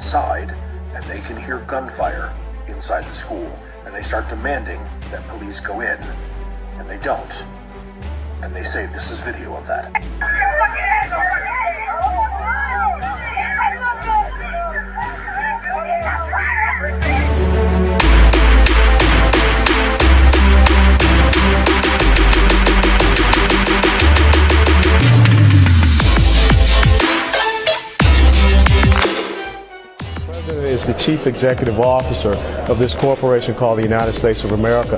outside and they can hear gunfire inside the school, and they start demanding that police go in, and they don't. And they say this is video of that. Is the chief executive officer of this corporation called the United States of America.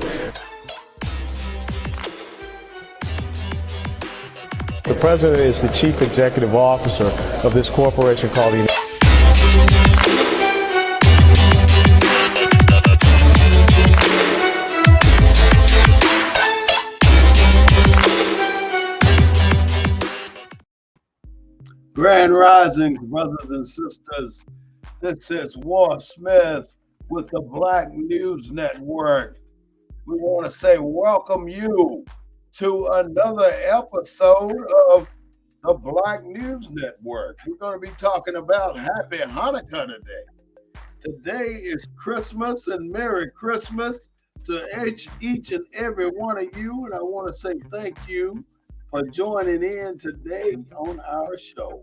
The president is the chief executive officer of this corporation called the United States. Grand Risings, brothers and sisters. This is War Smith with the Black News Network. We want to say welcome you to another episode of the Black News Network. We're going to be talking about Happy Hanukkah today. Today is Christmas, and Merry Christmas to each and every one of you. And I want to say thank you for joining in today on our show.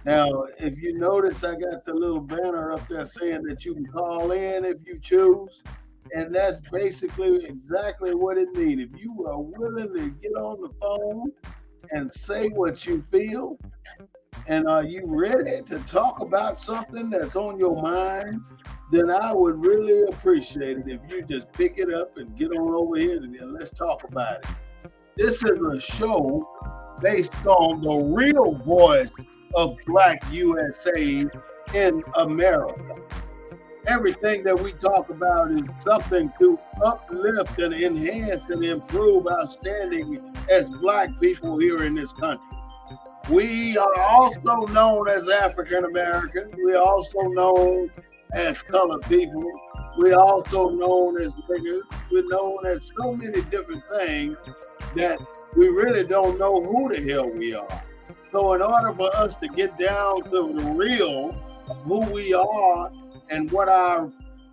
Now, if you notice, I got the little banner up there saying that you can call in if you choose. And that's basically exactly what it means. If you are willing to get on the phone and say what you feel, and are you ready to talk about something that's on your mind, then I would really appreciate it if you just pick it up and get on over here and let's talk about it. This is a show based on the real voice of Black USA in America. Everything that we talk about is something to uplift and enhance and improve our standing as Black people here in this country. We are also known as African Americans. We are also known as colored people. We are also known as niggers. We're known as so many different things that we really don't know who the hell we are. So in order for us to get down to the real of who we are and what our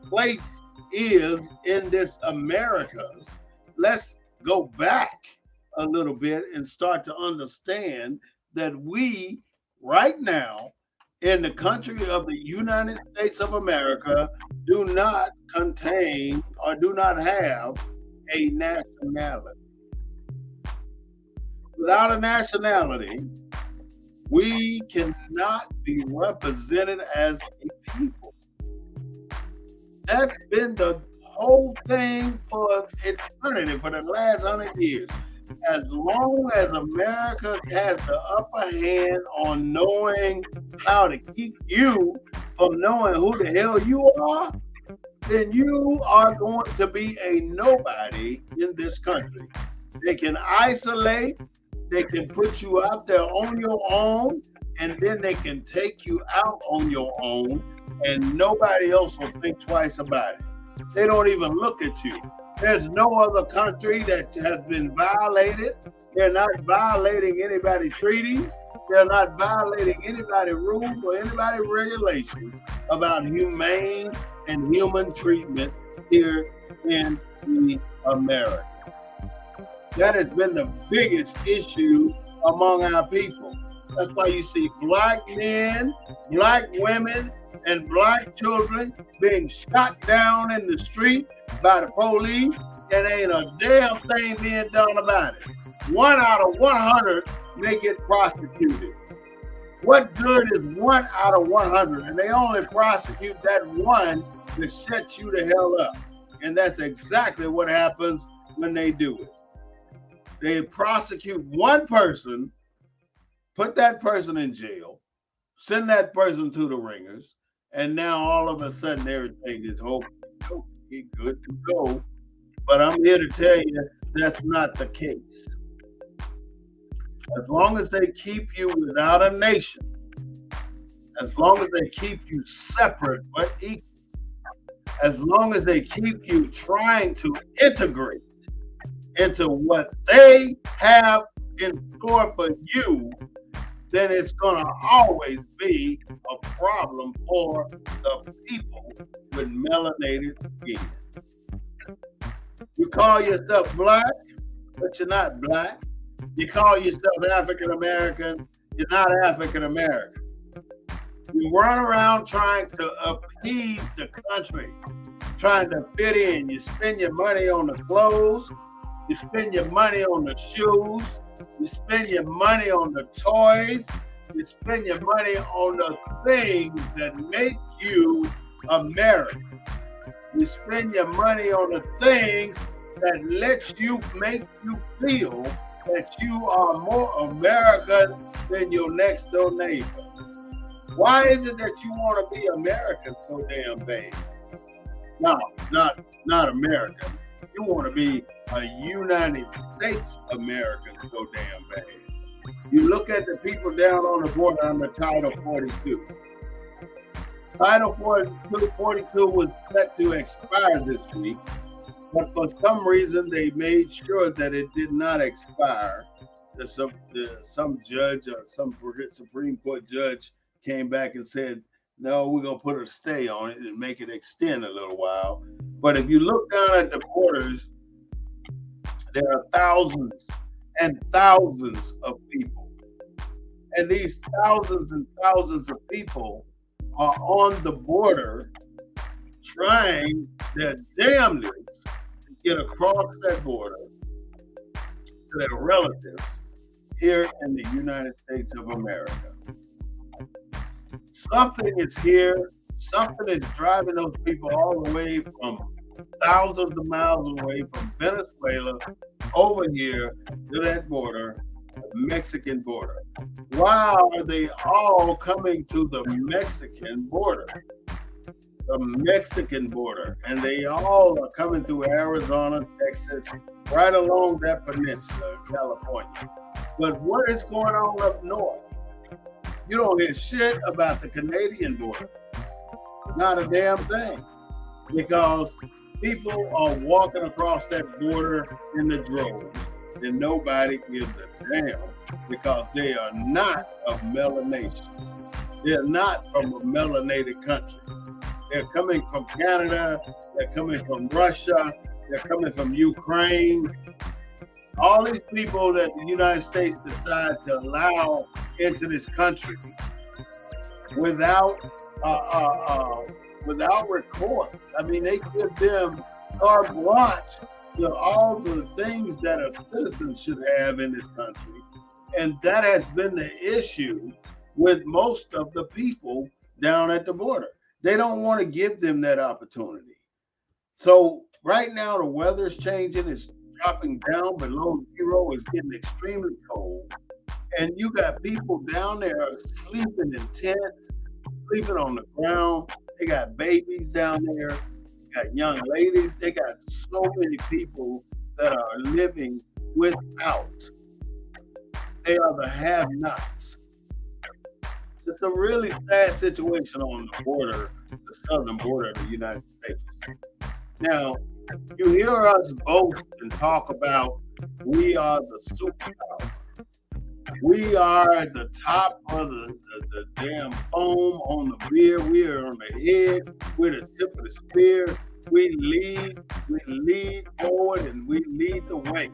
place is in this Americas, let's go back a little bit and start to understand that we, right now, in the country of the United States of America, do not contain or do not have a nationality. Without a nationality, we cannot be represented as a people. That's been the whole thing for eternity, for the last 100 years. As long as America has the upper hand on knowing how to keep you from knowing who the hell you are, then you are going to be a nobody in this country. They can isolate, they can put you out there on your own, and then they can take you out on your own, and nobody else will think twice about it. They don't even look at you. There's no other country that has been violated. They're not violating anybody's treaties. They're not violating anybody's rules or anybody's regulations about humane and human treatment here in America. That has been the biggest issue among our people. That's why you see Black men, Black women, and Black children being shot down in the street by the police, and ain't a damn thing being done about it. 1 out of 100 may get prosecuted. What good is 1 out of 100? And they only prosecute that one to shut you the hell up. And that's exactly what happens when they do it. They prosecute one person, put that person in jail, send that person to the ringers, and now all of a sudden everything is hopefully good to go. But I'm here to tell you that's not the case. As long as they keep you without a nation, as long as they keep you separate but equal, as long as they keep you trying to integrate into what they have in store for you, then it's going to always be a problem for the people with melanated skin. You call yourself Black, but you're not Black. You call yourself African American, you're not African American. You run around trying to appease the country, trying to fit in. You spend your money on the clothes, you spend your money on the shoes, you spend your money on the toys, you spend your money on the things that make you American. You spend your money on the things that make you feel that you are more American than your next door neighbor. Why is it that you want to be American so damn bad? No, not American. You want to be a United States American so damn bad. You look at the people down on the border under Title 42. Title 42 was set to expire this week, but for some reason they made sure that it did not expire. Some judge or some Supreme Court judge came back and said, no, we're going to put a stay on it and make it extend a little while. But if you look down at the borders, there are thousands and thousands of people. And these thousands and thousands of people are on the border trying their damnedest to get across that border to their relatives here in the United States of America. Something is here, something is driving those people all the way from thousands of miles away from Venezuela over here to that border, the Mexican border. Why are they all coming to the Mexican border? The Mexican border, and they all are coming through Arizona, Texas, right along that peninsula in California. But what is going on up north? You don't hear shit about the Canadian border. Not a damn thing. Because people are walking across that border in the droves, and nobody gives a damn because they are not of melanation. They're not from a melanated country. They're coming from Canada, they're coming from Russia, they're coming from Ukraine. All these people that the United States decided to allow into this country without recourse. I mean, they give them carte blanche to all the things that a citizen should have in this country. And that has been the issue with most of the people down at the border. They don't want to give them that opportunity. So right now the weather's changing, it's dropping down below zero, it's getting extremely cold. And you got people down there sleeping in tents, sleeping on the ground. They got babies down there, they got young ladies, they got so many people that are living without. They are the have-nots. It's a really sad situation on the border, the southern border of the United States. Now, you hear us boast and talk about we are the superpower. We are the top of the damn foam on the beer. We are on the head. We're the tip of the spear. We lead forward, and we lead the way.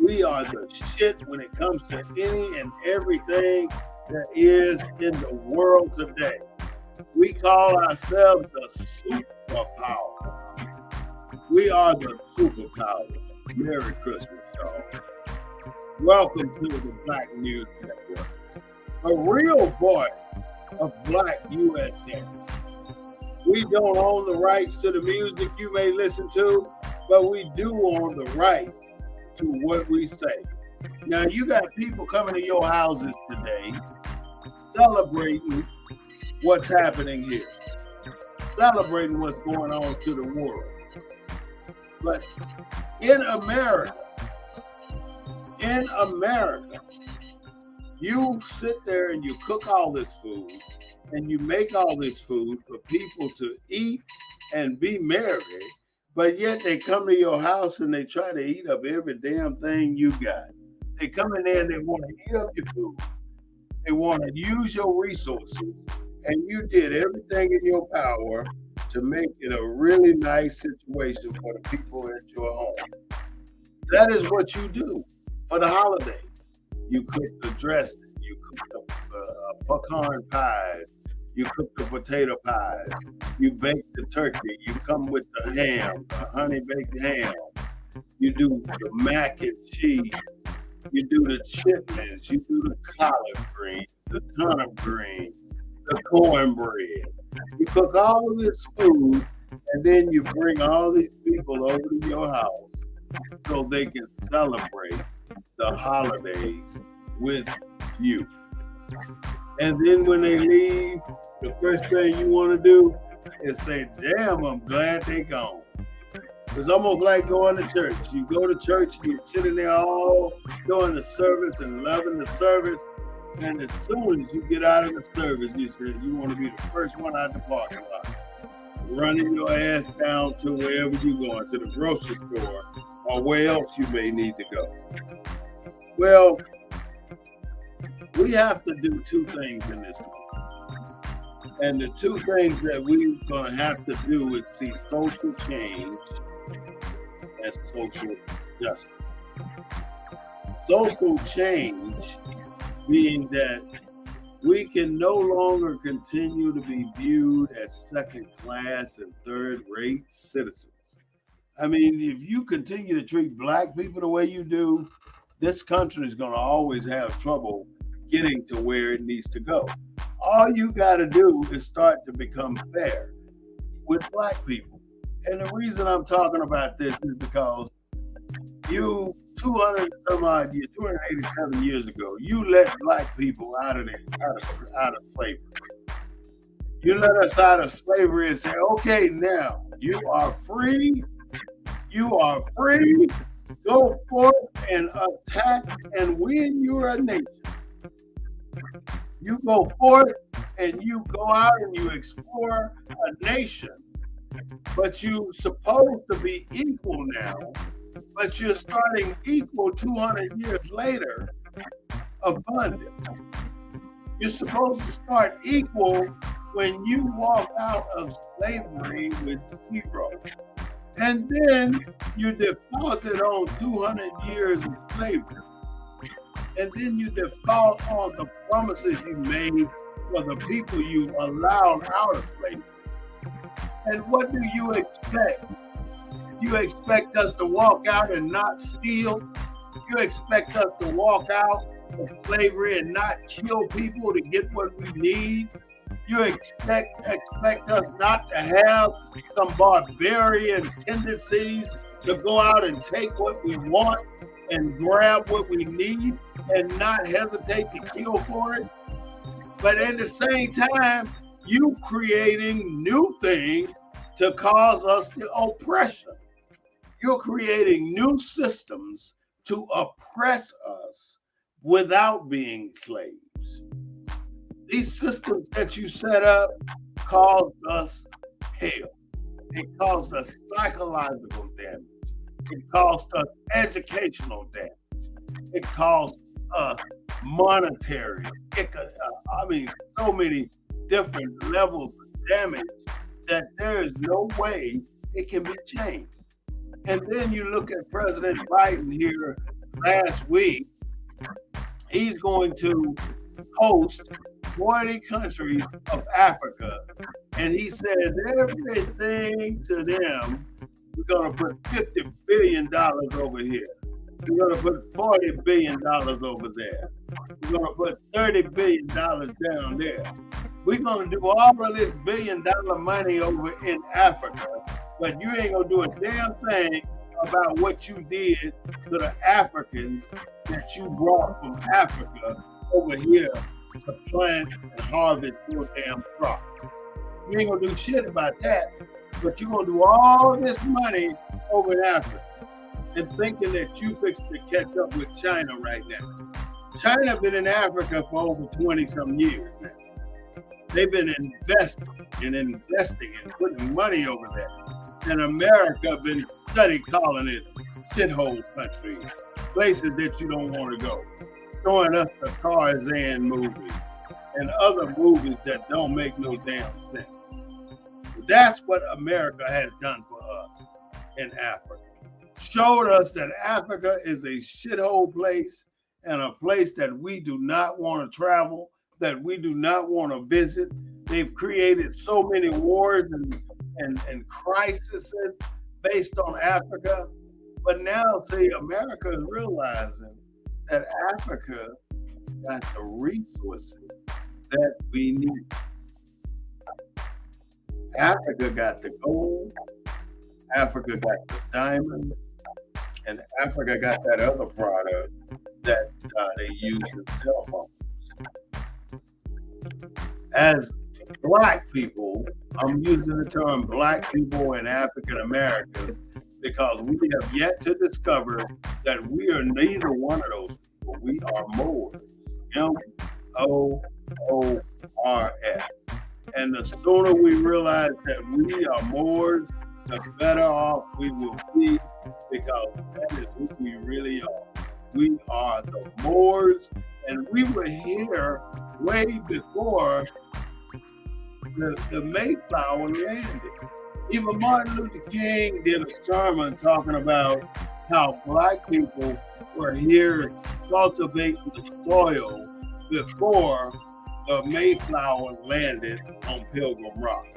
We are the shit when it comes to any and everything that is in the world today. We call ourselves the superpower. We are the superpower. Merry Christmas, y'all. Welcome to the Black News Network, a real voice of Black USA. We don't own the rights to the music you may listen to, but we do own the right to what we say. Now, you got people coming to your houses today celebrating what's happening here, celebrating what's going on to the world. But in America, you sit there and you cook all this food and you make all this food for people to eat and be merry, but yet they come to your house and they try to eat up every damn thing you got. They come in there and they want to eat up your food. They want to use your resources, and you did everything in your power to make it a really nice situation for the people at your home. That is what you do for the holidays. You cook the dressing, you cook the pecan pies, you cook the potato pies, you bake the turkey, you come with the ham, the honey baked ham, you do the mac and cheese, you do the chitlins, you do the collard greens, the turnip greens, the cornbread. You cook all this food, and then you bring all these people over to your house so they can celebrate the holidays with you. And then when they leave, the first thing you want to do is say, damn, I'm glad they gone. It's almost like going to church. You go to church, you're sitting there all doing the service and loving the service. And as soon as you get out of the service, you say you want to be the first one out the parking lot, running your ass down to wherever you're going, to the grocery store or where else you may need to go. Well, we have to do two things in this life. And the two things that we're going to have to do is see social change and social justice. social change being that we can no longer continue to be viewed as second class and third rate citizens. I mean, if you continue to treat black people the way you do, this country is going to always have trouble getting to where it needs to go. All you got to do is start to become fair with black people. And the reason I'm talking about this is because you 287 years ago, you let black people out of slavery. You let us out of slavery and say, okay, now you are free. You are free. Go forth and attack and win your nation. You go forth and you go out and you explore a nation, but you're supposed to be equal now, but you're starting equal 200 years later, abundant. You're supposed to start equal when you walk out of slavery with zero. And then you defaulted on 200 years of slavery. And then you default on the promises you made for the people you allowed out of slavery. And what do you expect? You expect us to walk out and not steal? You expect us to walk out of slavery and not kill people to get what we need? You expect us not to have some barbarian tendencies to go out and take what we want and grab what we need and not hesitate to kill for it? But at the same time, you creating new things to cause us the oppression. You're creating new systems to oppress us without being slaves. These systems that you set up caused us hell. It caused us psychological damage. It caused us educational damage. It caused us monetary. So many different levels of damage that there is no way it can be changed. And then you look at President Biden here last week. He's going to host 40 countries of Africa, and he says everything to them, we're going to put $50 billion over here. We're going to put $40 billion over there. We're going to put $30 billion down there. We're going to do all of this $1 billion money over in Africa, but you ain't going to do a damn thing about what you did to the Africans that you brought from Africa over here to plant and harvest your damn crop. You ain't gonna do shit about that, but you're gonna do all this money over in Africa and thinking that you fixed to catch up with China right now. China been in Africa for over 20-some years now. They've been investing and putting money over there. And America been calling it shithole country, places that you don't want to go. Showing us the Tarzan movies and other movies that don't make no damn sense. That's what America has done for us in Africa. Showed us that Africa is a shithole place and a place that we do not want to travel, that we do not want to visit. They've created so many wars and crises based on Africa. But now, see, America is realizing that Africa got the resources that we need. Africa got the gold, Africa got the diamonds, and Africa got that other product that they use in cell phones. As Black people, I'm using the term Black people and African Americans because we have yet to discover that we are neither one of those people. We are Moors. M-O-O-R-S. And the sooner we realize that we are Moors, the better off we will be, because that is who we really are. We are the Moors, and we were here way before the Mayflower landed. Even Martin Luther King did a sermon talking about how black people were here cultivating the soil before the Mayflower landed on Pilgrim Rock.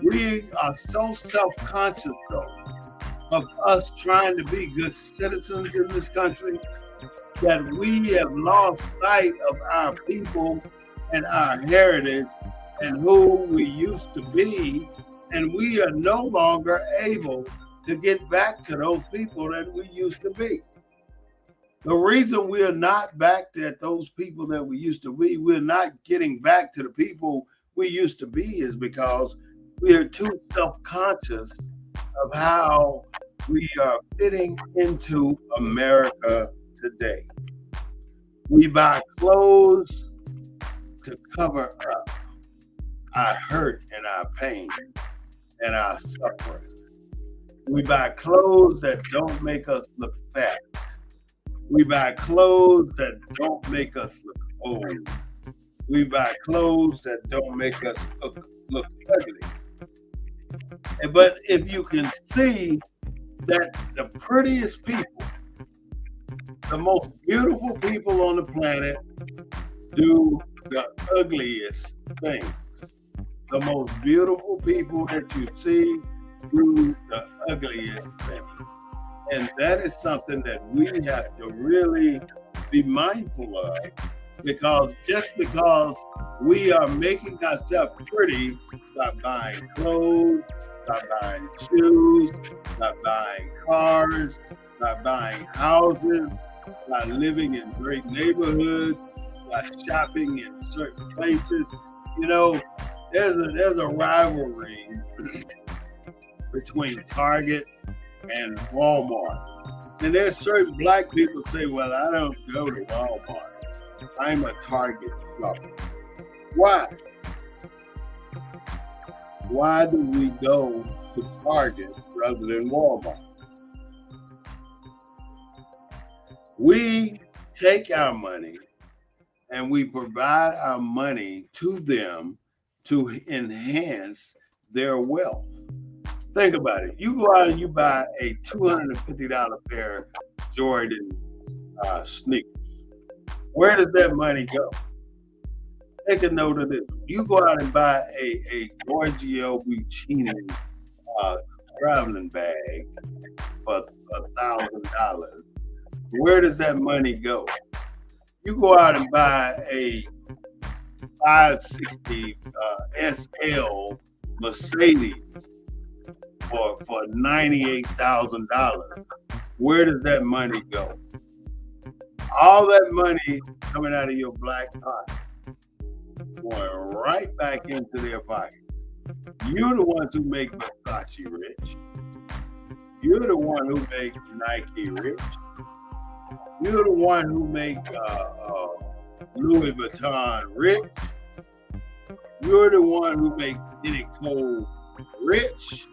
We are so self-conscious, though, of us trying to be good citizens in this country that we have lost sight of our people and our heritage and who we used to be, and we are no longer able to get back to those people that we used to be. The reason we are not back at those people that we used to be, we're not getting back to the people we used to be, is because we are too self-conscious of how we are fitting into America today. We buy clothes to cover up our hurt and our pain and our suffering. We buy clothes that don't make us look fat. We buy clothes that don't make us look old. We buy clothes that don't make us look ugly. But if you can see that the prettiest people, the most beautiful people on the planet do the ugliest things. The most beautiful people that you see do the ugliest things. And that is something that we have to really be mindful of, because just because we are making ourselves pretty by buying clothes, by buying shoes, by buying cars, by buying houses, by living in great neighborhoods, by shopping in certain places, you know, there's a rivalry between Target and Walmart. And there's certain black people say, well, I don't go to Walmart. I'm a Target shopper. Why? Why do we go to Target rather than Walmart? We take our money and we provide our money to them to enhance their wealth. Think about it. You go out and you buy a $250 pair of Jordan sneakers. Where does that money go? Take a note of this. You go out and buy a Giorgio Buccini traveling bag for $1,000. Where does that money go? You go out and buy a 560 SL Mercedes for $98,000. Where does that money go? All that money coming out of your black pocket, going right back into their pockets. You're the ones who make Versace rich. You're the one who make Nike rich. You're the one who make Louis Vuitton rich. You're the one who make Uniqlo rich.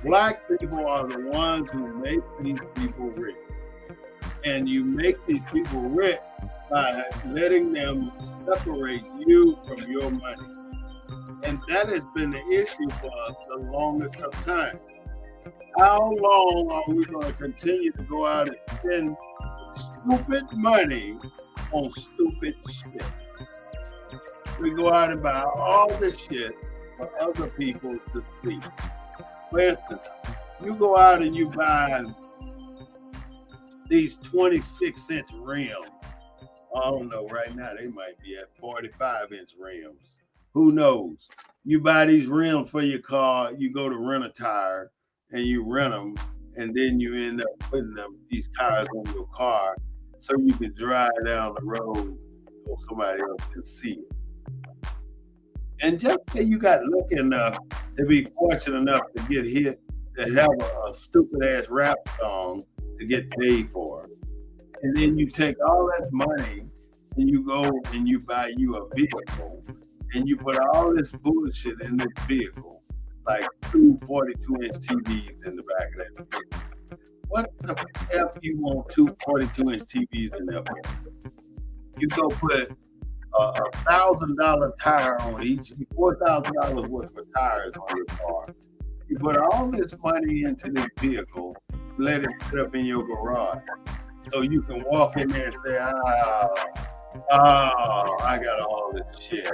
Black people are the ones who make these people rich. And you make these people rich by letting them separate you from your money. And that has been the issue for us the longest of time. How long are we going to continue to go out and spend stupid money on stupid shit? We go out and buy all this shit for other people to see. For instance, you go out and you buy these 26-inch rims. I don't know, right now they might be at 45-inch rims. Who knows? You buy these rims for your car, you go to rent a tire and you rent them, and then you end up putting these tires on your car so you can drive down the road so somebody else can see it. And just say you got lucky enough to be fortunate enough to get hit, to have a stupid ass rap song to get paid for. And then you take all that money and you go and you buy you a vehicle and you put all this bullshit in this vehicle, like two 42-inch TVs in the back of that vehicle. What the F you want two 42-inch TVs in there for? You go put a $1,000 tire on each, $4,000 worth of tires on your car. You put all this money into this vehicle let it sit up in your garage. So you can walk in there and say, I got all this shit.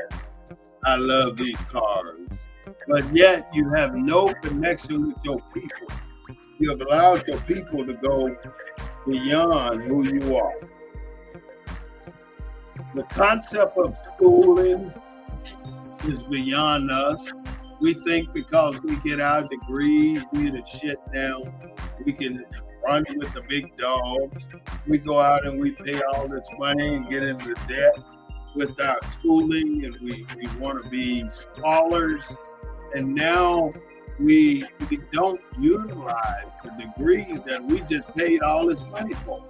I love these cars. But yet you have no connection with your people. You have allowed your people to go beyond who you are. The concept of schooling is beyond us. We think because we get our degrees, we the shit now, we can run with the big dogs. We go out and we pay all this money and get into debt with our schooling, and we want to be scholars. And now we don't utilize the degrees that we just paid all this money for.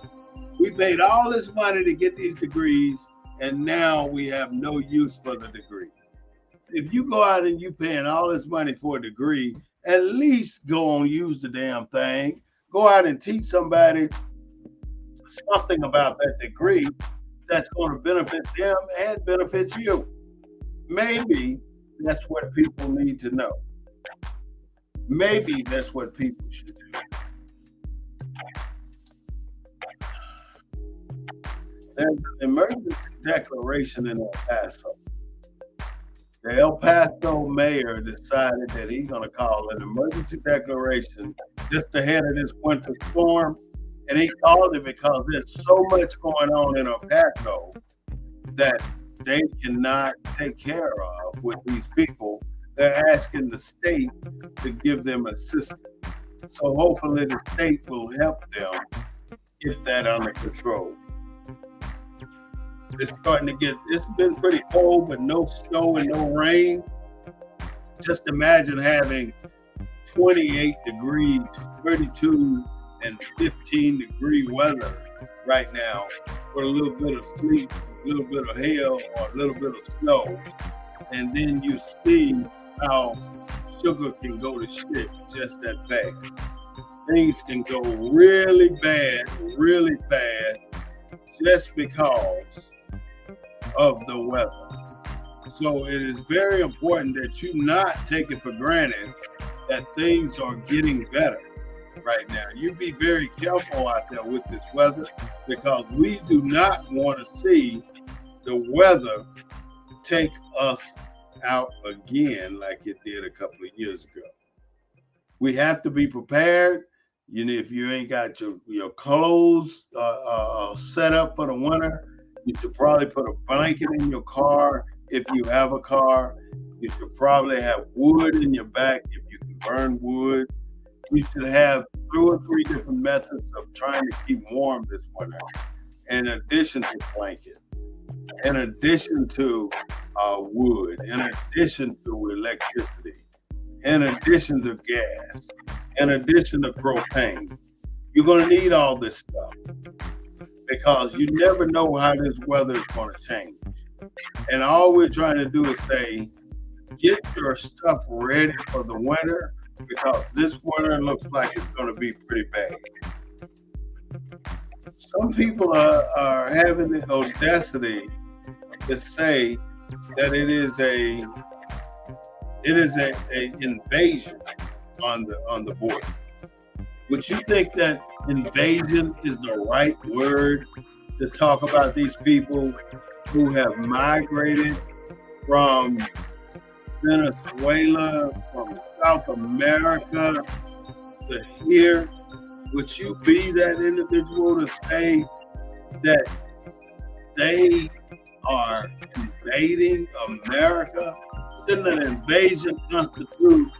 We paid all this money to get these degrees, and now we have no use for the degree. If you go out and you paying all this money for a degree, at least go on, use the damn thing. Go out and teach somebody something about that degree that's going to benefit them and benefit you. Maybe that's what people need to know. Maybe that's what people should do. There's an emergency declaration in El Paso. The El Paso mayor decided that he's going to call an emergency declaration just ahead of this winter storm. And he called it because there's so much going on in El Paso that they cannot take care of with these people. They're asking the state to give them assistance. So hopefully the state will help them get that under control. It's starting to get, it's been pretty cold with no snow and no rain. Just imagine having 28 degrees, 32 and 15 degree weather right now with a little bit of sleet, a little bit of hail, or a little bit of snow. And then you see how sugar can go to shit just that fast. Things can go really bad, really fast, just because of the weather. So it is very important that you not take it for granted that things are getting better right now. You be very careful out there with this weather, because we do not want to see the weather take us out again like it did a couple of years ago. We have to be prepared. You know, if you ain't got your clothes set up for the winter, you should probably put a blanket in your car if you have a car. You should probably have wood in your back if you can burn wood. You should have 2 or 3 different methods of trying to keep warm this winter, in addition to blankets, in addition to wood, in addition to electricity, in addition to gas, in addition to propane. You're going to need all this stuff, because you never know how this weather is going to change. And all we're trying to do is say, get your stuff ready for the winter, because this winter looks like it's going to be pretty bad. Some people are having the audacity to say that it is a invasion on the border. Would you think that invasion is the right word to talk about these people who have migrated from Venezuela, from South America to here? Would you be that individual to say that they are invading America? Didn't an invasion constitute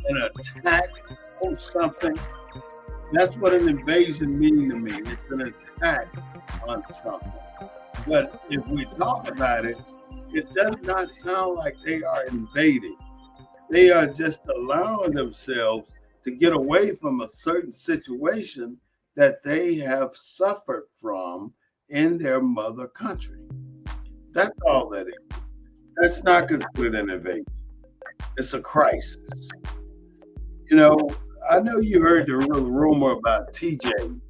an attack on something? That's what an invasion means to me. It's an attack on something. But if we talk about it, it does not sound like they are invading. They are just allowing themselves to get away from a certain situation that they have suffered from in their mother country. That's all that is. That's not considered an invasion. It's a crisis. You know, I know you heard the rumor about TJ.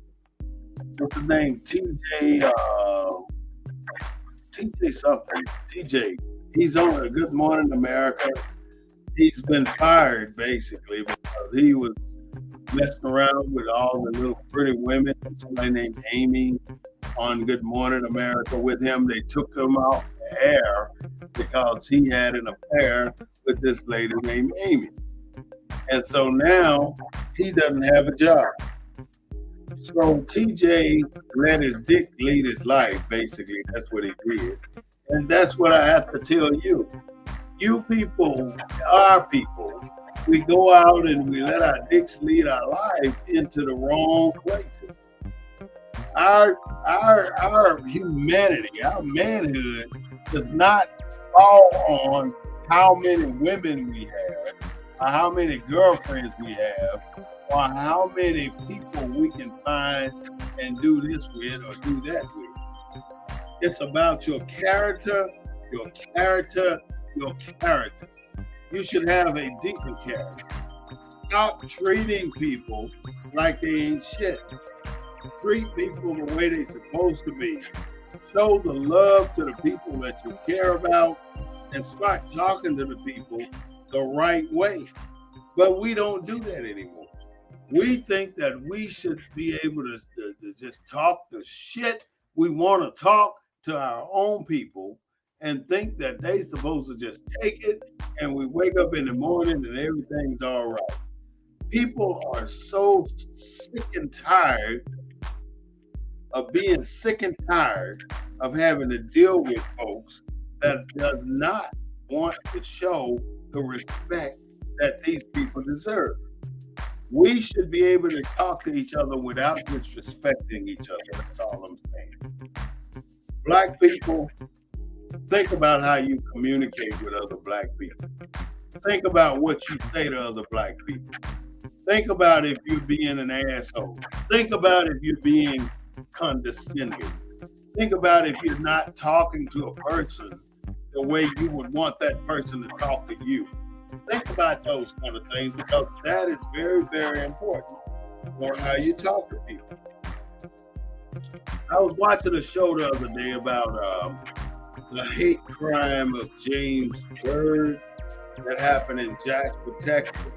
What's his name? TJ something. TJ. He's on a Good Morning America. He's been fired basically because he was messing around with all the little pretty women. Somebody named Amy on Good Morning America with him. They took him off the air because he had an affair with this lady named Amy. And so now he doesn't have a job. So TJ let his dick lead his life, basically. That's what he did. And that's what I have to tell you. You people, our people, we go out and we let our dicks lead our life into the wrong places. Our humanity, our manhood does not fall on how many women we have, or how many girlfriends we have, or how many people we can find and do this with or do that with. It's about your character, your character, your character. You should have a decent character. Stop treating people like they ain't shit. Treat people the way they're supposed to be. Show the love to the people that you care about and start talking to the people the right way. But we don't do that anymore. We think that we should be able to just talk the shit we want to talk to our own people and think that they supposed to just take it and we wake up in the morning and everything's all right. People are so sick and tired of being sick and tired of having to deal with folks that does not want to show the respect that these people deserve. We should be able to talk to each other without disrespecting each other. That's all I'm saying. Black people, think about how you communicate with other black people. Think about what you say to other black people. Think about if you're being an asshole. Think about if you're being condescending. Think about if you're not talking to a person the way you would want that person to talk to you. Think about those kind of things because that is very, very important on how you talk to people. I was watching a show the other day about the hate crime of James Byrd that happened in Jasper, Texas.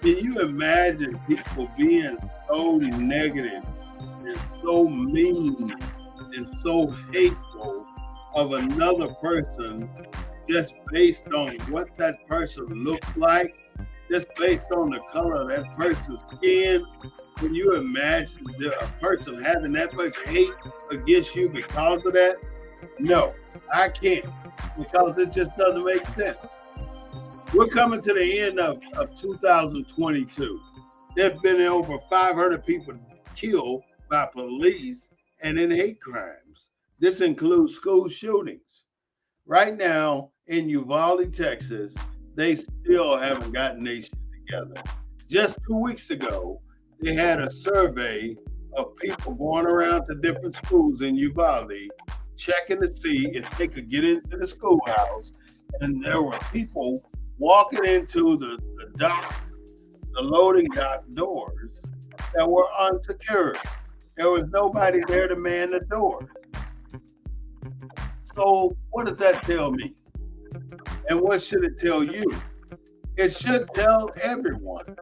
Can you imagine people being so negative and so mean and so hateful of another person just based on what that person looks like, just based on the color of that person's skin? Can you imagine a person having that much hate against you because of that? No, I can't, because it just doesn't make sense. We're coming to the end of 2022. There have been over 500 people killed by police and in hate crimes. This includes school shootings. Right now in Uvalde, Texas, they still haven't gotten their shit together. Just 2 weeks ago, they had a survey of people going around to different schools in Uvalde, checking to see if they could get into the schoolhouse. And there were people walking into the loading dock doors that were unsecured. There was nobody there to man the door. So what does that tell me? And what should it tell you? It should tell everyone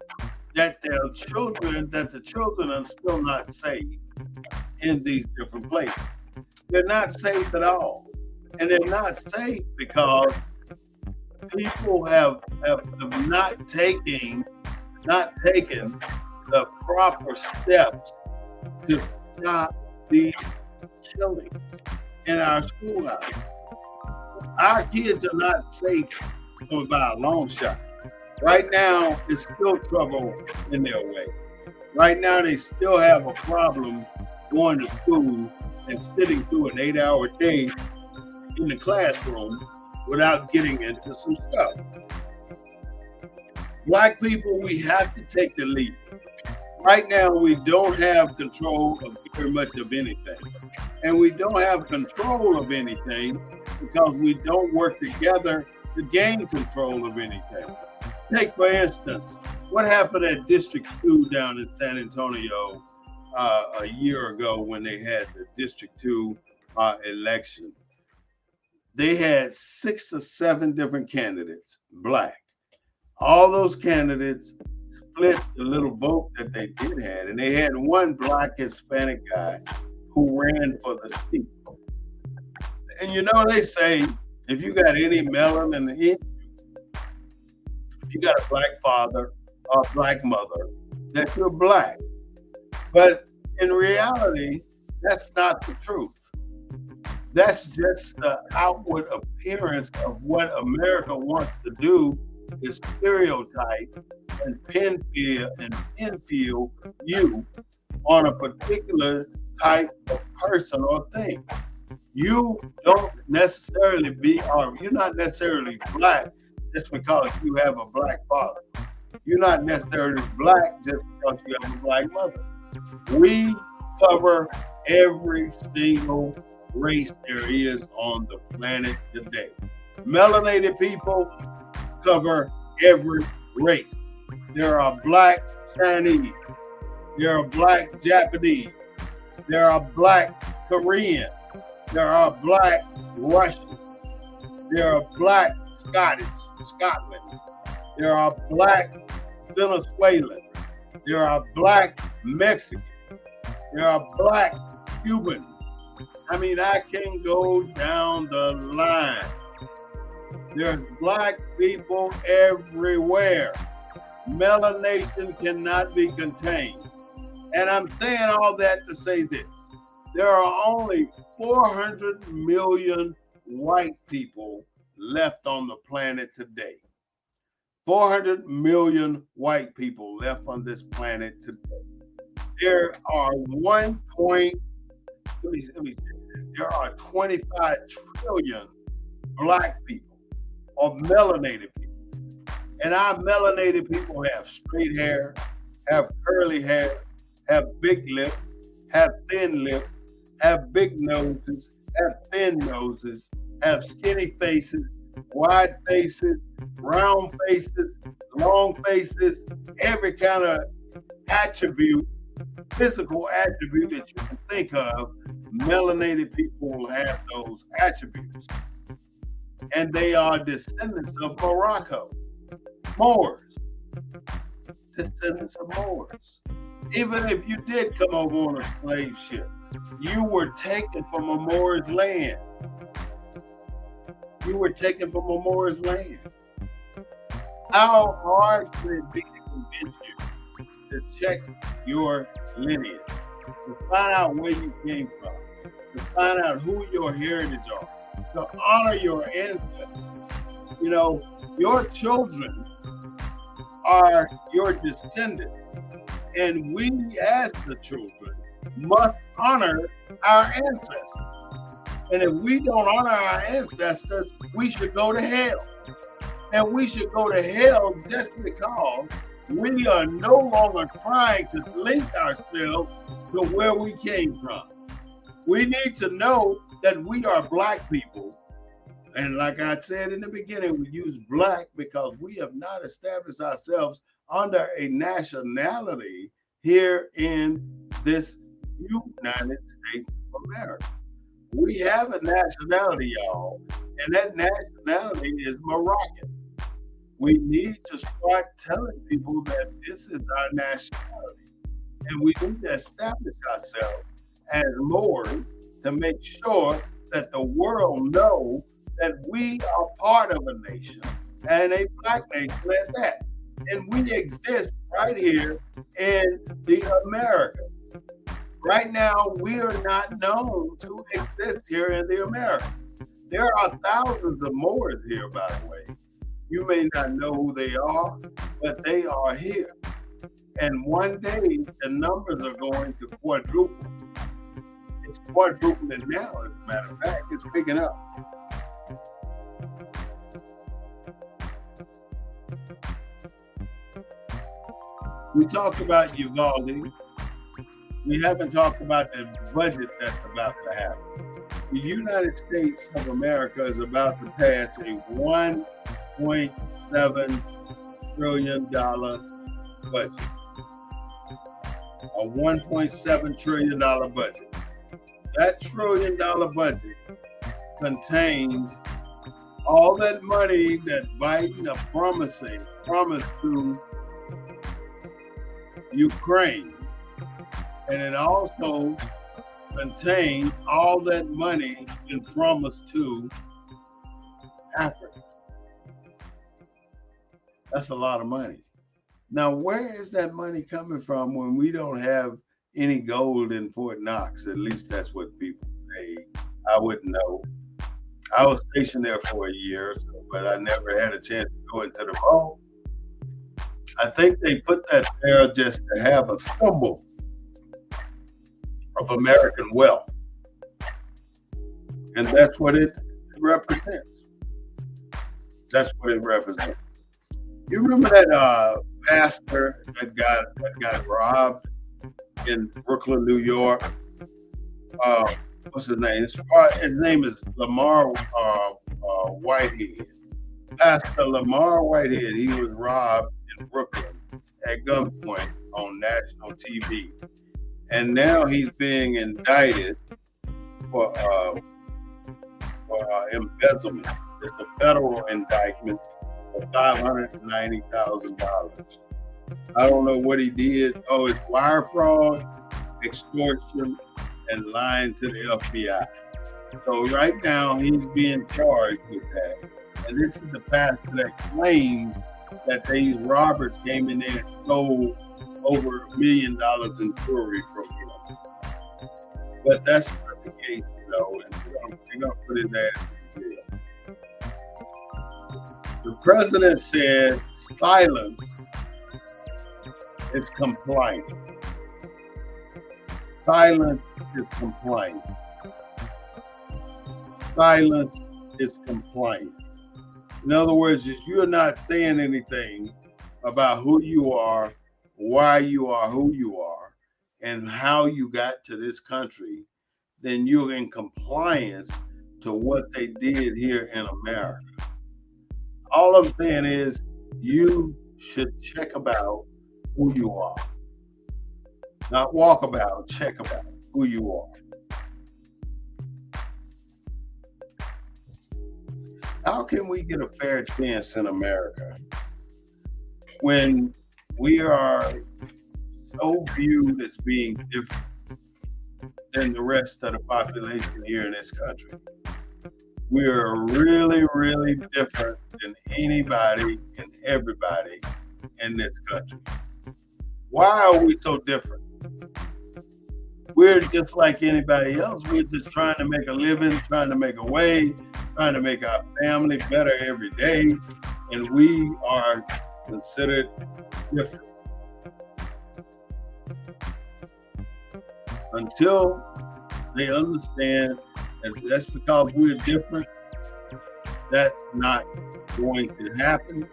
that the children are still not safe in these different places. They're not safe at all. And they're not safe because people have not taken the proper steps to stop these killings in our schoolhouse. Our kids are not safe by a long shot. Right now, it's still trouble in their way. Right now, they still have a problem going to school and sitting through an 8-hour day in the classroom without getting into some stuff. Black people, we have to take the lead. Right now, we don't have control of very much of anything. And we don't have control of anything because we don't work together to gain control of anything. Take, for instance, what happened at District 2 down in San Antonio a year ago when they had the District 2 election. They had 6 or 7 different candidates, black. All those candidates split the little vote that they did have, and they had one black Hispanic guy who ran for the seat. And you know, they say if you got any melanin in you, if you got a black father or a black mother, that you're black. But in reality, that's not the truth. That's just the outward appearance of what America wants to do, is stereotype and pinfield you on a particular type of person or thing. You don't necessarily you're not necessarily black just because you have a black father. You're not necessarily black just because you have a black mother. We cover every single race there is on the planet today. Melanated people cover every race. There are black Chinese. There are black Japanese. There are black Korean. There are black Russian. There are black Scotland. There are black Venezuelan. There are black Mexican. There are black Cuban. I mean, I can go down the line. There's black people everywhere. Melanation cannot be contained. And I'm saying all that to say this. There are only 400 million white people left on the planet today. 400 million white people left on this planet today. There are there are 25 trillion black people or melanated people. And our melanated people have straight hair, have curly hair, have big lips, have thin lips, have big noses, have thin noses, have skinny faces, wide faces, round faces, long faces, every kind of attribute, physical attribute that you can think of. Melanated people will have those attributes. And they are descendants of Morocco, Moors, descendants of Moors. Even if you did come over on a slave ship, you were taken from a Moor's land. You were taken from a Moor's land. How hard could it be to convince you to check your lineage, to find out where you came from, to find out who your heritage are, to honor your ancestors? You know, your children are your descendants, and we as the children must honor our ancestors. And if we don't honor our ancestors, we should go to hell. And we should go to hell just because we are no longer trying to link ourselves to where we came from. We need to know that we are black people. And like I said in the beginning, we use black because we have not established ourselves under a nationality here in this United States of America. We have a nationality, y'all, and that nationality is Moroccan. We need to start telling people that this is our nationality. And we need to establish ourselves as Moors to make sure that the world knows that we are part of a nation, and a black nation at that. And we exist right here in the Americas. Right now, we are not known to exist here in the Americas. There are thousands of Moors here, by the way. You may not know who they are, but they are here. And one day, the numbers are going to quadruple. It's quadrupling now, as a matter of fact. It's picking up. We talked about Uvalde. We haven't talked about the budget that's about to happen. The United States of America is about to pass a $1.7 trillion budget. A $1.7 trillion budget. That $1 trillion budget contains all that money that Biden promised to Ukraine, and it also contained all that money been promised to Africa. That's a lot of money. Now, where is that money coming from when we don't have any gold in Fort Knox? At least that's what people say. I wouldn't know. I was stationed there for a year, but I never had a chance to go into the vault. I think they put that there just to have a symbol of American wealth. And that's what it represents. That's what it represents. You remember that pastor that got robbed in Brooklyn, New York? What's his name? His name is Lamar Whitehead. Pastor Lamar Whitehead. He was robbed in Brooklyn at gunpoint on national TV, and now he's being indicted for embezzlement. It's a federal indictment for $590,000. I don't know what he did. Oh, it's wire fraud, extortion, and lying to the FBI. So right now he's being charged with that. And this is the pastor that claims that these robbers came in there and stole over $1 million in jewelry from him. But that's not the case, though, and they're gonna put his ass in jail. The president said silence is compliance. Silence is compliance. Silence is compliance. In other words, if you're not saying anything about who you are, why you are who you are, and how you got to this country, then you're in compliance to what they did here in America. All I'm saying is you should check about who you are. Not walk about, check about who you are. How can we get a fair chance in America when we are so viewed as being different than the rest of the population here in this country? We are really, really different than anybody and everybody in this country. Why are we so different? We're just like anybody else. We're just trying to make a living, trying to make a way, trying to make our family better every day, and we are considered different. Until they understand that that's because we're different, that's not going to happen.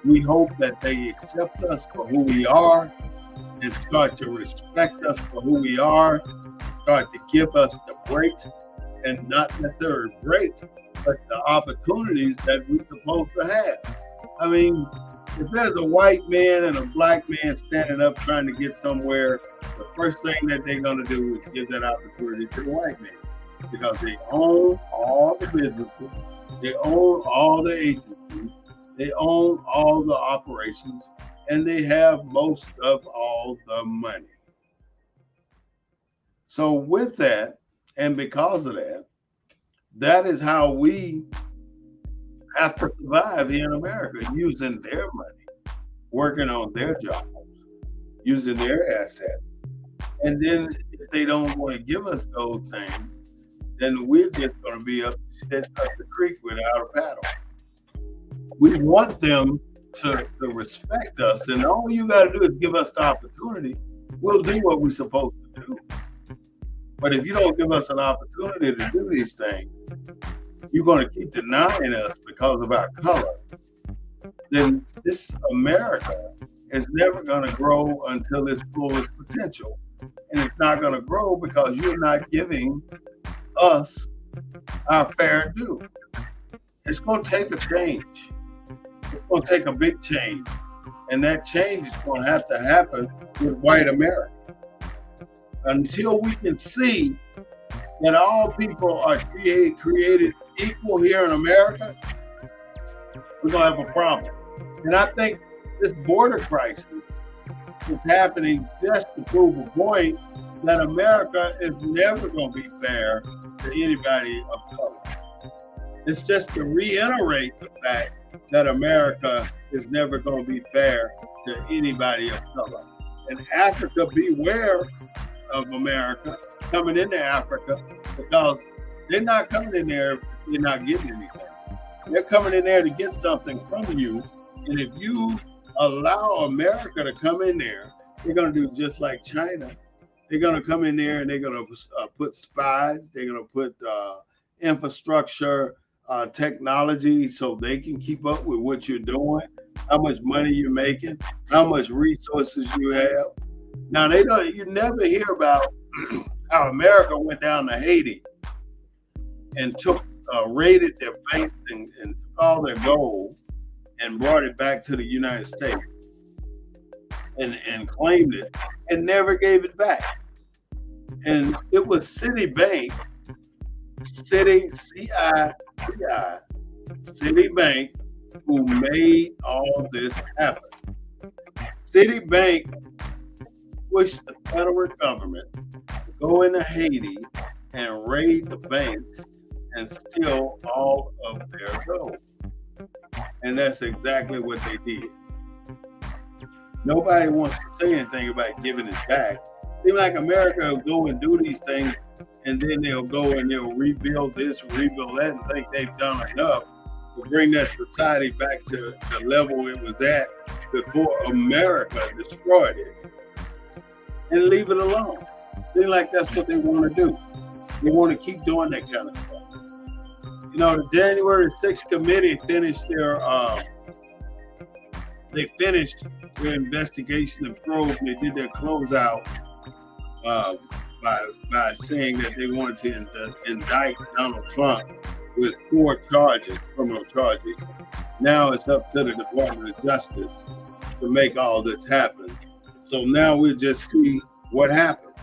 We hope that they accept us for who we are and start to respect us for who we are, start to give us the breaks, and not necessarily breaks, but the opportunities that we're supposed to have. I mean, if there's a white man and a black man standing up trying to get somewhere, the first thing that they're going to do is give that opportunity to the white man, because they own all the businesses, they own all the agencies, they own all the operations, and they have most of all the money. So with that, and because of that, that is how we have to survive here in America, using their money, working on their jobs, using their assets. And then if they don't want to give us those things, then we're just going to be up the creek without a paddle. We want them to respect us, and all you got to do is give us the opportunity. We'll do what we're supposed to do. But if you don't give us an opportunity to do these things, you're going to keep denying us because of our color. Then this America is never going to grow until its fullest potential. And it's not going to grow because you're not giving us our fair due. It's going to take a change. It's going to take a big change. And that change is going to have to happen with white America. Until we can see that all people are created equal here in America, we're going to have a problem. And I think this border crisis is happening just to prove a point that America is never going to be fair to anybody of color. It's just to reiterate the fact that America is never going to be fair to anybody of color. And Africa, beware of America coming into Africa, because they're not coming in there if they're not getting anything. They're coming in there to get something from you. And if you allow America to come in there, they're going to do just like China. They're going to come in there and they're going to put spies. They're going to put infrastructure, technology, so they can keep up with what you're doing, how much money you're making, how much resources you have. Now, you never hear about how America went down to Haiti and raided their banks and took all their gold and brought it back to the United States and claimed it and never gave it back. And it was Citibank, Citibank, who made all this happen. Citibank pushed the federal government to go into Haiti and raid the banks and steal all of their gold. And that's exactly what they did. Nobody wants to say anything about giving it back. Seems like America will go and do these things, and then they'll go and they'll rebuild this, rebuild that, and think they've done enough to bring that society back to the level it was at before America destroyed it, and leave it alone. Seems like that's what they want to do. They want to keep doing that kind of stuff. You know, the January 6th committee finished their investigation and probe. They did their closeout by saying that they wanted to indict Donald Trump with 4 charges, criminal charges. Now it's up to the Department of Justice to make all this happen. So now we'll just see what happens.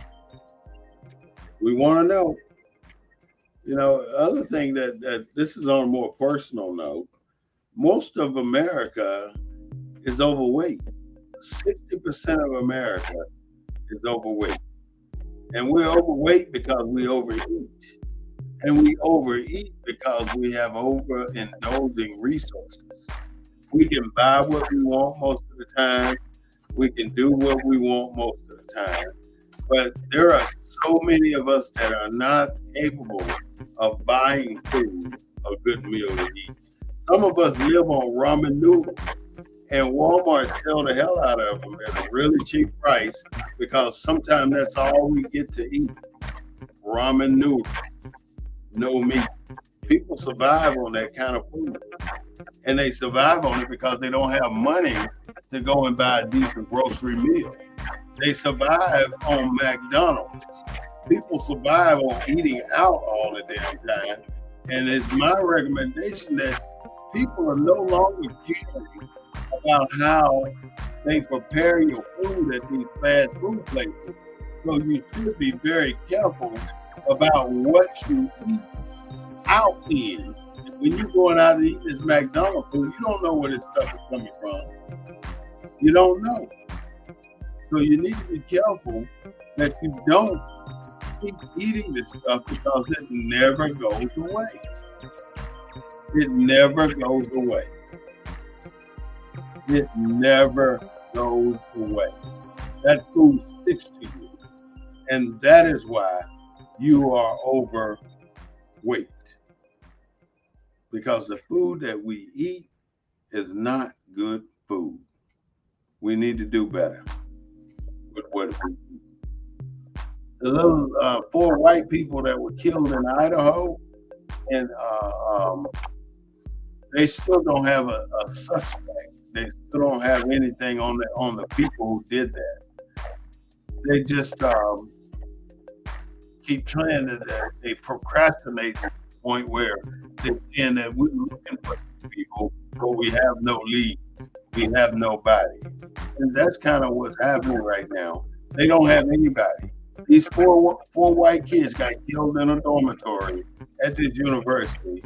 We want to know. You know, other thing that this is on a more personal note, most of America is overweight. 60% of America is overweight. And we're overweight because we overeat. And we overeat because we have overindulging resources. We can buy what we want most of the time. We can do what we want most of the time. But there are so many of us that are not capable of buying food, a good meal to eat. Some of us live on ramen noodles, and Walmart sell the hell out of them at a really cheap price because sometimes that's all we get to eat. Ramen noodles, no meat. People survive on that kind of food. And they survive on it because they don't have money to go and buy a decent grocery meal. They survive on McDonald's. People survive on eating out all the damn time. And it's my recommendation that people are no longer caring about how they prepare your food at these fast food places. So you should be very careful about what you eat out in. When you're going out to eat this McDonald's food, you don't know where this stuff is coming from. You don't know. So you need to be careful that you don't keep eating this stuff because it never goes away. It never goes away. It never goes away. That food sticks to you. And that is why you are overweight. Because the food that we eat is not good food. We need to do better with what we eat. The little 4 white people that were killed in Idaho, and they still don't have a suspect. They still don't have anything on the people who did that. They just keep trying to. They procrastinate to the point where they're saying that we're looking for people, but we have no lead. We have nobody. And that's kind of what's happening right now. They don't have anybody. These four white kids got killed in a dormitory at this university,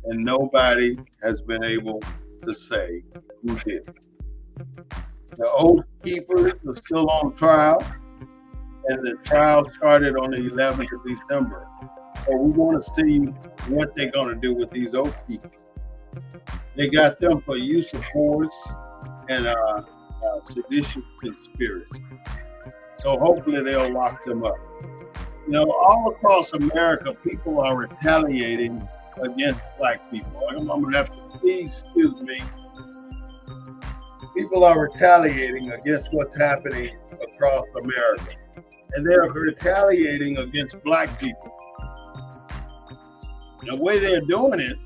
and nobody has been able to say who did it. The Oath Keepers are still on trial, and the trial started on the 11th of December. So we want to see what they're going to do with these Oath Keepers. They got them for use of force and seditious conspiracy. So hopefully they'll lock them up. You know, all across America, people are retaliating against black people. I'm going to have to, please excuse me. People are retaliating against what's happening across America. And they're retaliating against black people. The way they're doing it,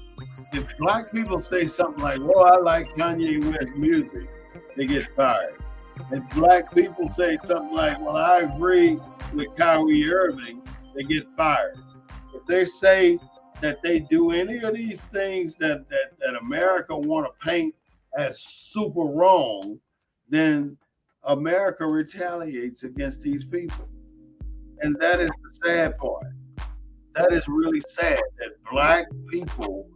if black people say something like, well, I like Kanye West music, they get fired. If black people say something like, well, I agree with Kyrie Irving, they get fired. If they say that they do any of these things that America want to paint as super wrong, then America retaliates against these people. And that is the sad part. That is really sad that black people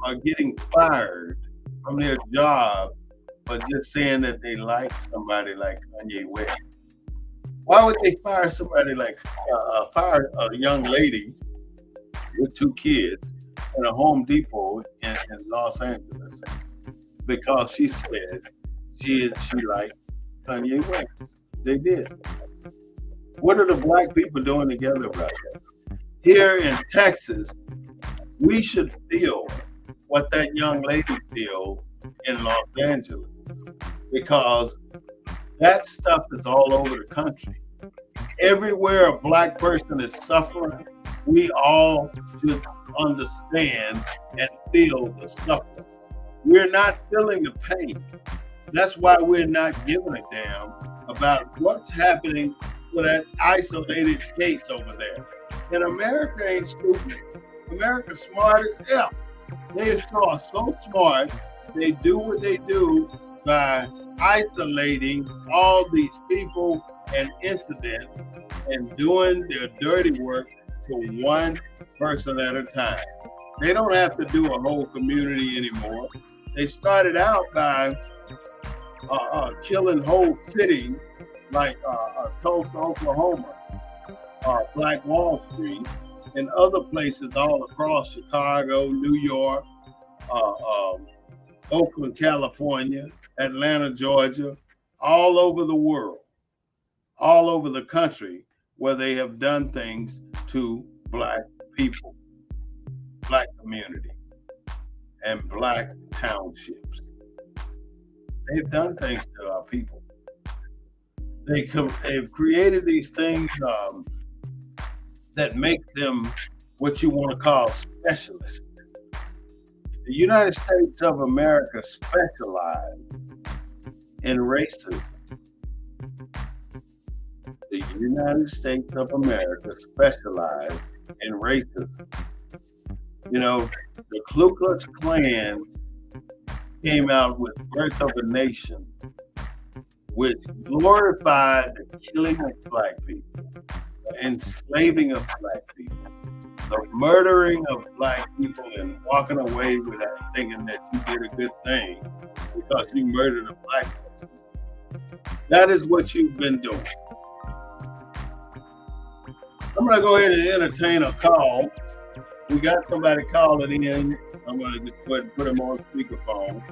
are getting fired from their job for just saying that they like somebody like Kanye West. Why would they fire somebody like, fire a young lady with 2 kids in a Home Depot in Los Angeles because she said she liked Kanye West? They did. What are the black people doing together about that? Here in Texas, we should feel what that young lady feels in Los Angeles, because that stuff is all over the country. Everywhere a black person is suffering, we all should understand and feel the suffering. We're not feeling the pain. That's why we're not giving a damn about what's happening to that isolated case over there. And America ain't stupid. America's smart as hell. They are so smart, they do what they do by isolating all these people and incidents and doing their dirty work to one person at a time. They don't have to do a whole community anymore. They started out by killing whole cities like Tulsa, Oklahoma, Black Wall Street, and other places all across Chicago, New York, Oakland, California, Atlanta, Georgia, all over the world, all over the country, where they have done things to black people, black community, and black townships. They've done things to our people. They've created these things that make them what you want to call specialists. The United States of America specializes in racism. The United States of America specializes in racism. You know, the Ku Klux Klan came out with Birth of a Nation, which glorified the killing of black people, the enslaving of black people, the murdering of black people, and walking away without thinking that you did a good thing because you murdered a black person. That is what you've been doing. I'm going to go ahead and entertain a call. We got somebody calling in. I'm going to just go ahead and put him on speakerphone.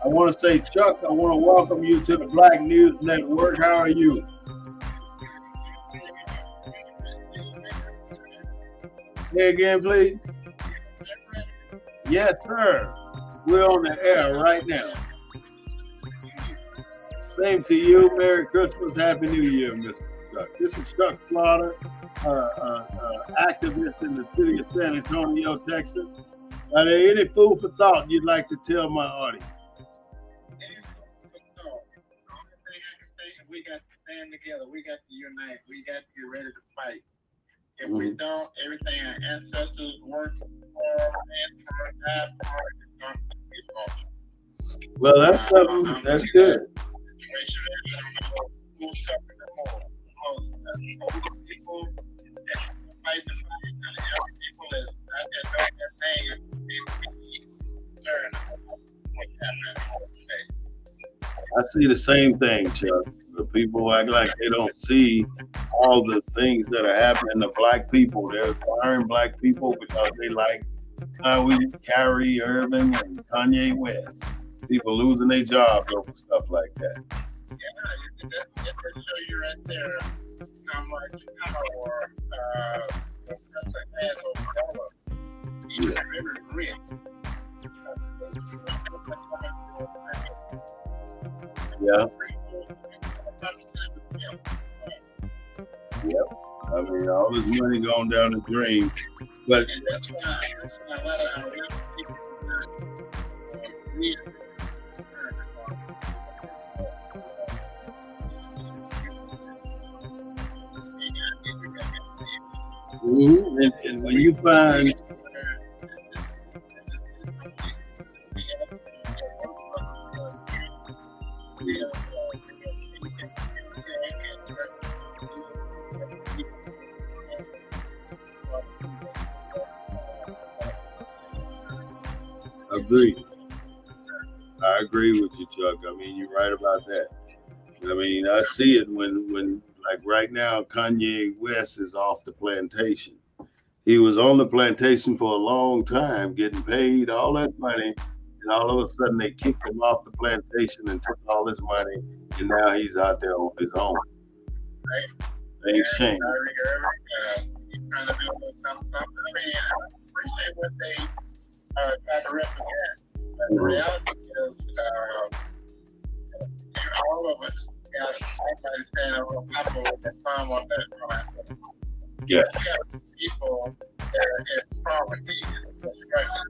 I want to say, Chuck, I want to welcome you to the Black News Network. How are you? Say again, please. Yes, sir. We're on the air right now. Same to you. Merry Christmas. Happy New Year, Mr. Chuck. This is Chuck Slaughter, activist in the city of San Antonio, Texas. Are there any food for thought you'd like to tell my audience? We got to stand together. We got to unite. We got to get ready to fight. If we don't, everything our ancestors worked for and died for is going to be wrong. Well, that's something. That's good. Who's suffering the more? Older people that fight the fight, and the young people that know their name and concerned about what's happening today. I see the same thing, Chuck. The people act like they don't see all the things that are happening to black people. They're firing black people because they like Kyrie Irving and Kanye West. People losing their jobs over stuff like that. Yeah, that show you right there how much power Professor has over all of us. He's very rich. Yeah. Yep. I mean, all this money going down the drain. But and that's why a lot of our young people read. and when you find I agree with you, Chuck. I mean, you're right about that. I mean, I see it when like right now, Kanye West is off the plantation. He was on the plantation for a long time, getting paid all that money, and all of a sudden they kicked him off the plantation and took all his money, and now he's out there on his own. Right. Ain't shame. He's trying to do something. I mean, I appreciate what they try to represent. But the reality is, all of us got somebody standing on top of the farm on that front. Yeah. We got people that are in poverty and destruction.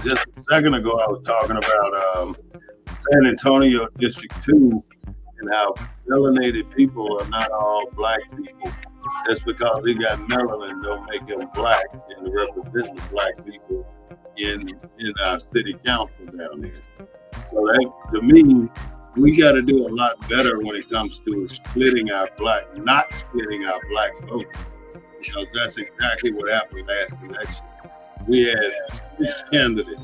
Just a second ago, I was talking about San Antonio District 2 and how melanated people are not all black people. Just because he got melanin don't make him black, and to represent the black people in our city council down there. So that, to me, we got to do a lot better when it comes to not splitting our black vote, because that's exactly what happened last election. We had 6 candidates.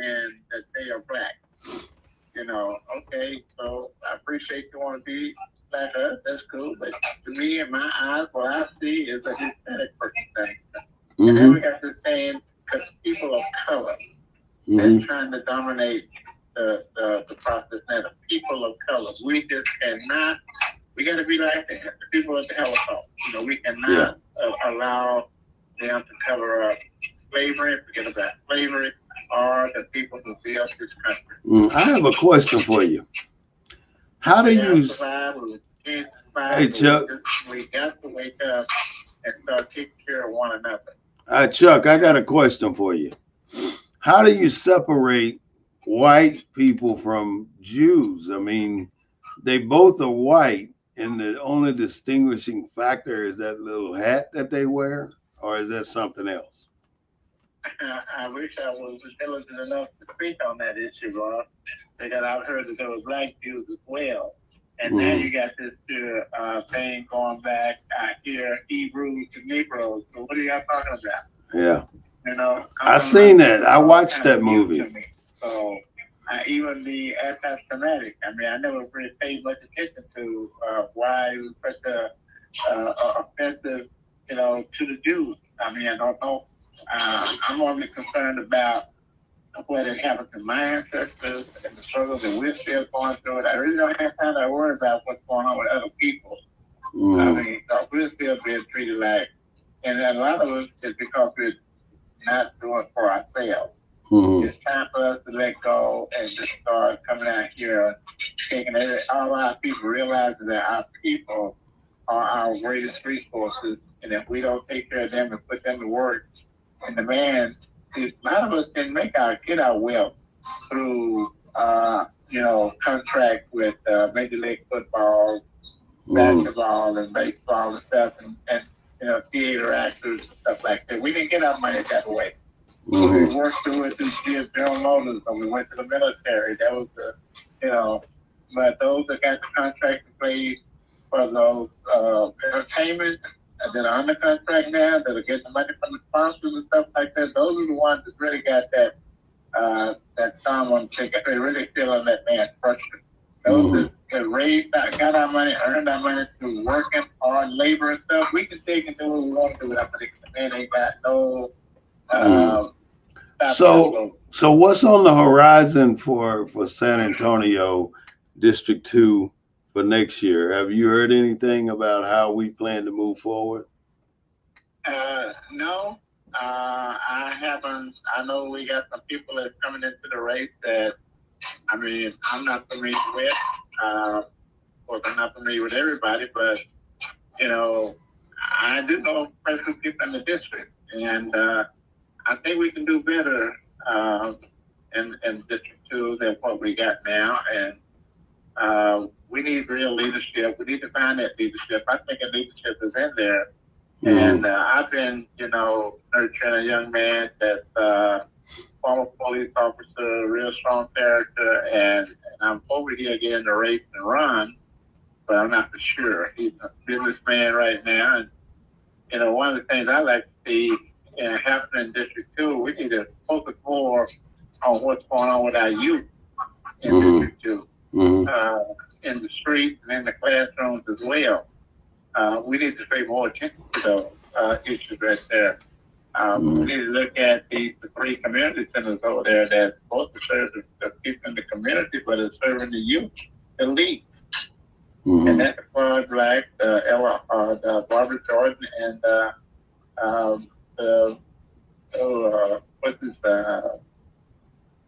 And that they are black. Okay, so I appreciate you want to be like us, that's cool, but to me, in my eyes, what I see is a Hispanic person thing. And then we have to stand because people of color that's trying to dominate the process now, the people of color. We just cannot, we got to be like that. The people at the Holocaust. We cannot allow them to cover up slavery, forget about slavery, or the people who built this country. I have a question for you. How do you... Hey, Chuck. We got to wake up and start taking care of one another. Chuck, I got a question for you. How do you separate white people from Jews? I mean, they both are white, and the only distinguishing factor is that little hat that they wear, or is that something else? I wish I was intelligent enough to speak on that issue, Rob. Because I've heard that there were black Jews as well. And now you got this thing going back here, Hebrews to Negroes. So what are y'all talking about? Yeah. I seen that. I watched that movie. So even the anti-Semitic, I mean, I never really paid much attention to why it was such a offensive, to the Jews. I mean, I don't know. I'm only concerned about what had happened to my ancestors and the struggles that we're still going through. And I really don't have time to worry about what's going on with other people. I mean, we're still being treated like, and a lot of us is because we're not doing it for ourselves. It's time for us to let go and just start coming out here, taking all our people, realizing that our people are our greatest resources, and if we don't take care of them and put them to work, and the man, see, a lot of us didn't get our wealth through, contract with Major League Football, basketball, and baseball and stuff, and theater actors and stuff like that. We didn't get our money that way. We worked through it through General Motors, and we went to the military. That was but those that got the contract in place for those entertainment that are under contract now, that are getting the money from the sponsors and stuff like that, those are the ones that really got that thumb on the ticket. They really feeling that man's pressure. Those that got our money, earned our money through working hard, labor and stuff, we can take and do what we want to do with our money. The man ain't got no. So what's on the horizon for San Antonio District 2 for next year? Have you heard anything about how we plan to move forward? No, I haven't. I know we got some people that's coming into the race that, I'm not familiar with. Of course, I'm not familiar with everybody, but, I do know personal people in the district, and I think we can do better in District 2 than what we got now, and we need real leadership. We need to find that leadership. I think the leadership is in there. And I've been, nurturing a young man that's former police officer, real strong character, and I'm over here getting the race and run, but I'm not for sure. He's a businessman right now, and one of the things I like to see happening in District 2, we need to focus more on what's going on with our youth in District 2, in the streets and in the classrooms as well. We need to pay more attention to those issues right there. We need to look at the 3 community centers over there that both serve the people in the community, but are serving the youth, the lead. And that's the Quad Black, the Barbara Jordan, and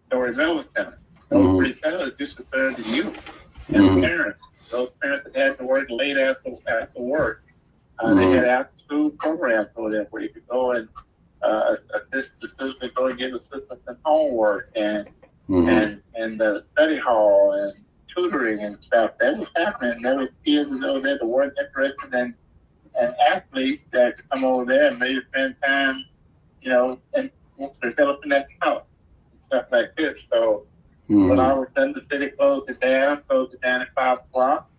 Story Miller Center. Those 3 centers just to serve the youth and the parents. Those parents that had to work late after work. They had after-school programs over there where you could go and assist the students, go and get assistance in homework and the study hall and tutoring and stuff. That was happening. There was kids over there that weren't interested in and athletes that come over there and maybe spend time, and developing that talent and stuff like this. So when all of a sudden the city closed it down at 5 o'clock,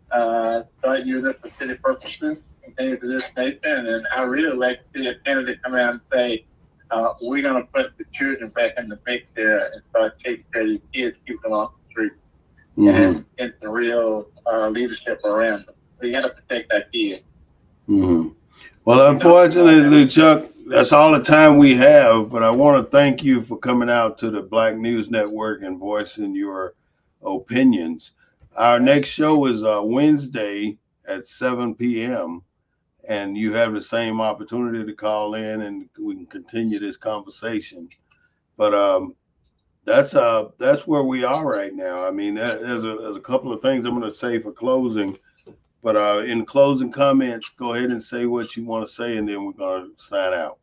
start using it for city purposes and things of this nature. And I really like to see a candidate come out and say, we're going to put the children back in the mix there and start taking care of the kids, keep them off the street, and get the real leadership around them. So you got to protect our kids. Well, unfortunately, Chuck, that's all the time we have, but I want to thank you for coming out to the Black News Network and voicing your opinions. Our next show is Wednesday at 7 p.m. and you have the same opportunity to call in and we can continue this conversation. But that's where we are right now. There's a couple of things I'm going to say for closing, but in closing comments, go ahead and say what you want to say, and then we're going to sign out.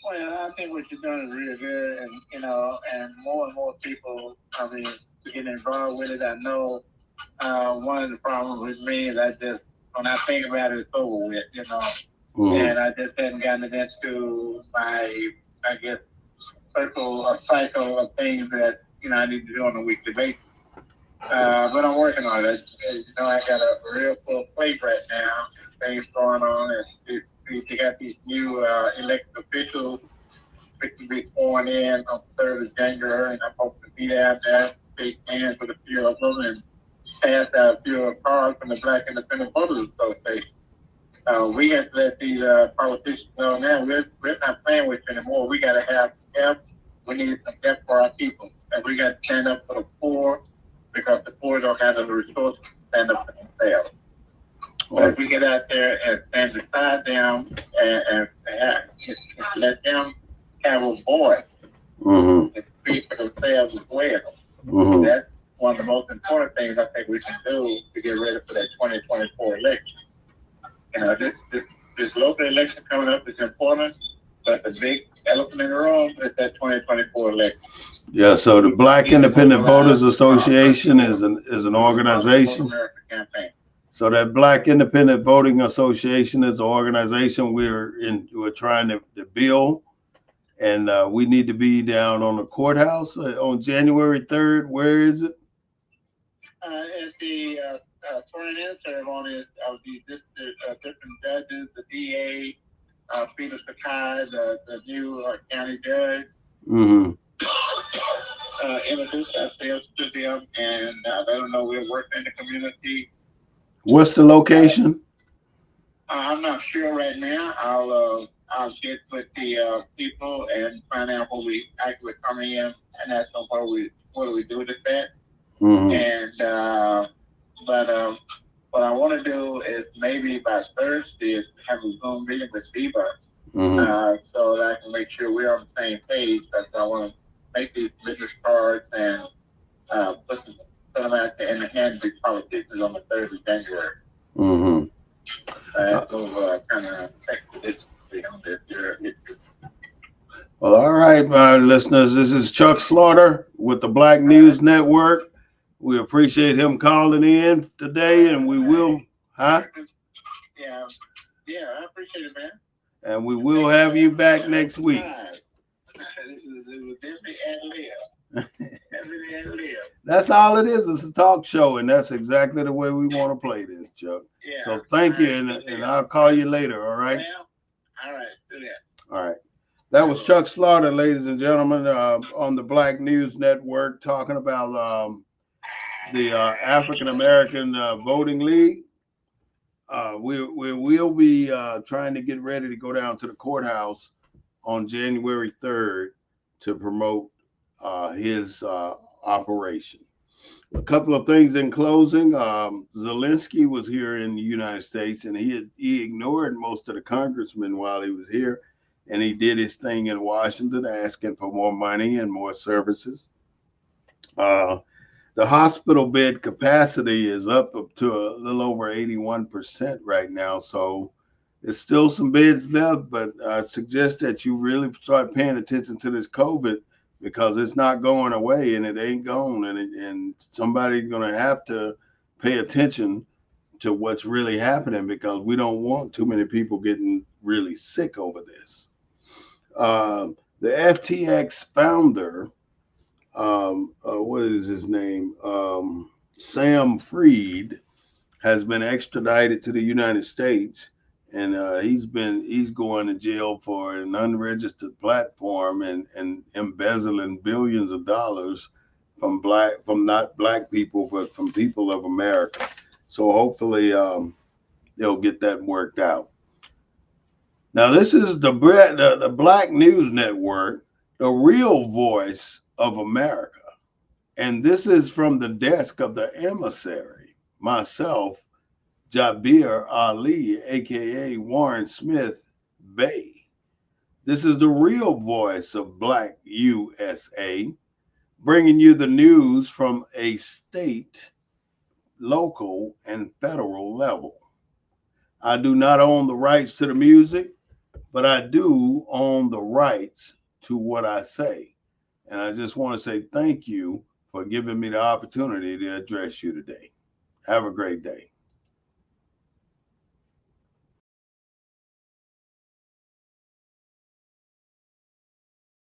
Well, I think what you're doing is really good, and more people, get involved with it. I know one of the problems with me is when I think about it, it's over with, and I just hadn't gotten it into my, cycle of things that, I need to do on a weekly basis. But I'm working on it. I got a real full plate right now. Things going on, and they got these new elected officials to be sworn in on the 3rd of January, and I'm hoping to be out there, shake hands with a few of them, and pass out a few cards from the Black Independent Voters Association. We have to let these politicians know now we're not playing with you anymore. We got to have help. We need some help for our people, and we got to stand up for the poor, because the poor don't have the resources to stand up for themselves. But if we get out there and stand beside them and let them have a voice and speak for themselves as well, that's one of the most important things I think we can do to get ready for that 2024 election. this local election coming up is important, but the big elephant in the room is that 2024 election. Yeah, so the Black Independent Voters Association is an organization. America campaign. So that Black Independent Voting Association is an organization we're trying to build, and we need to be down on the courthouse on January 3rd. Where is it? At the swearing-in ceremony of the different judges, the DA, Peter Sakai, the new county judge. Mm-hmm. Introduce ourselves to them and let them know we're working in the community. What's the location? I'm not sure right now. I'll get with the people and find out what we actually coming in and ask them what do we do this at. Mm-hmm. And what I want to do is maybe by Thursday is have a Zoom meeting with Steva, so that I can make sure we're on the same page. Because I want to make these business cards and put them out there in the hands of the politicians on the 3rd of January. Mm-hmm. So kind of check this on this year. Well, all right, my listeners. This is Chuck Slaughter with the Black News Network. We appreciate him calling in today, and we will, Yeah, I appreciate it, man. And we will have you back next week. That's all it is. It's a talk show, and that's exactly the way we want to play this, Chuck. Yeah. So thank you, and I'll call you later, all right? All right, do that. All right. That was Chuck Slaughter, ladies and gentlemen, on the Black News Network, talking about the African American Voting League. We will be trying to get ready to go down to the courthouse on January 3rd to promote his operation. A couple of things in closing. Zelensky was here in the United States, and he ignored most of the congressmen while he was here, and he did his thing in Washington, asking for more money and more services. The hospital bed capacity is up to a little over 81% right now, so there's still some beds left, but I suggest that you really start paying attention to this COVID, because it's not going away, and it ain't gone, and somebody's going to have to pay attention to what's really happening, because we don't want too many people getting really sick over this. The FTX founder, what is his name? Sam Fried has been extradited to the United States, and he's going to jail for an unregistered platform and embezzling billions of dollars from not black people, but from people of America. So hopefully they'll get that worked out. Now this is the Black News Network, the real voice of America. And this is from the desk of the emissary, myself, Jabir Ali, aka Warren Smith Bey. This is the real voice of Black USA, bringing you the news from a state, local, and federal level. I do not own the rights to the music, but I do own the rights to what I say. And I just want to say thank you for giving me the opportunity to address you today. Have a great day.